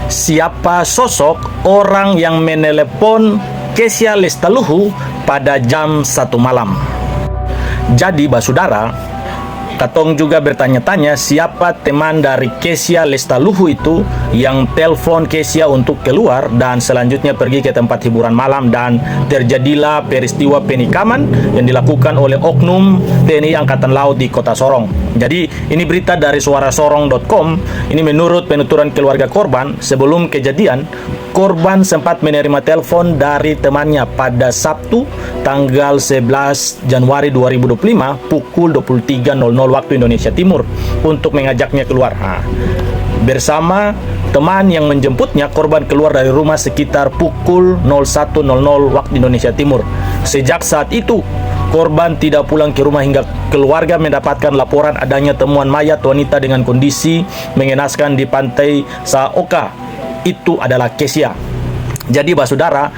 siapa sosok orang yang menelepon Kesha Lestaluhu pada jam 1 malam. Jadi, saudara, katong juga bertanya-tanya siapa teman dari Kesha Lestaluhu itu yang telepon Kesha untuk keluar dan selanjutnya pergi ke tempat hiburan malam, dan terjadilah peristiwa penikaman yang dilakukan oleh oknum TNI Angkatan Laut di Kota Sorong. Jadi ini berita dari suarasorong.com. Ini menurut penuturan keluarga korban, sebelum kejadian korban sempat menerima telepon dari temannya pada Sabtu tanggal 11 Januari 2025 pukul 23.00 waktu Indonesia Timur untuk mengajaknya keluar. Bersama teman yang menjemputnya, korban keluar dari rumah sekitar pukul 01.00 waktu Indonesia Timur. Sejak saat itu, korban tidak pulang ke rumah hingga keluarga mendapatkan laporan adanya temuan mayat wanita dengan kondisi mengenaskan di pantai Saoka. Itu adalah Kesha. Jadi, saudara,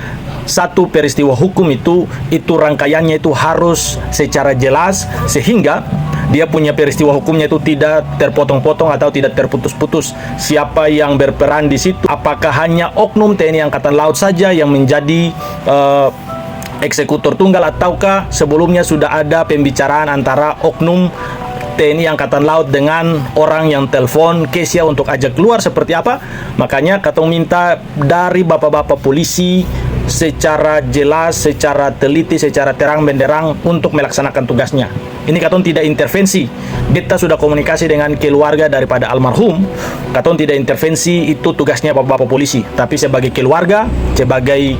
satu peristiwa hukum itu rangkaiannya itu harus secara jelas sehingga dia punya peristiwa hukumnya itu tidak terpotong-potong atau tidak terputus-putus. Siapa yang berperan di situ? Apakah hanya oknum TNI Angkatan Laut saja yang menjadi eksekutor tunggal, ataukah sebelumnya sudah ada pembicaraan antara oknum TNI Angkatan Laut dengan orang yang telepon Kesha untuk ajak keluar seperti apa? Makanya katong minta dari bapak-bapak polisi secara jelas, secara teliti, secara terang benderang untuk melaksanakan tugasnya. Ini katong tidak intervensi. Kita sudah komunikasi dengan keluarga daripada almarhum. Katong tidak intervensi, itu tugasnya bapak-bapak polisi. Tapi sebagai keluarga, sebagai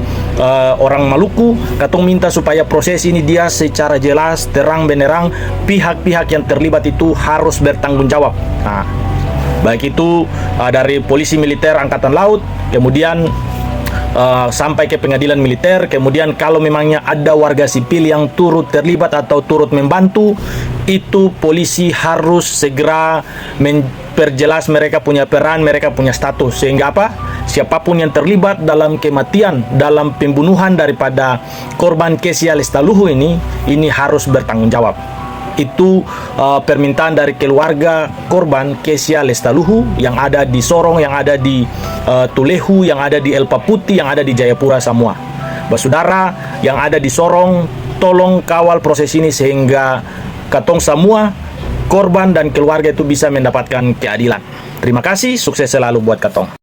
orang Maluku, katong minta supaya proses ini dia secara jelas, terang benderang, pihak-pihak yang terlibat itu harus bertanggung jawab. Baik itu dari polisi militer Angkatan Laut, kemudian sampai ke pengadilan militer, kemudian kalau memangnya ada warga sipil yang turut terlibat atau turut membantu, itu polisi harus segera memperjelas mereka punya peran, mereka punya status, sehingga apa? Siapapun yang terlibat dalam kematian, dalam pembunuhan daripada korban Kesha Lestaluhu ini harus bertanggung jawab. Itu permintaan dari keluarga korban Kesha Lestaluhu yang ada di Sorong, yang ada di Tulehu, yang ada di Elpa Putih, yang ada di Jayapura semua. Saudara yang ada di Sorong, tolong kawal proses ini sehingga katong semua korban dan keluarga itu bisa mendapatkan keadilan. Terima kasih, sukses selalu buat katong.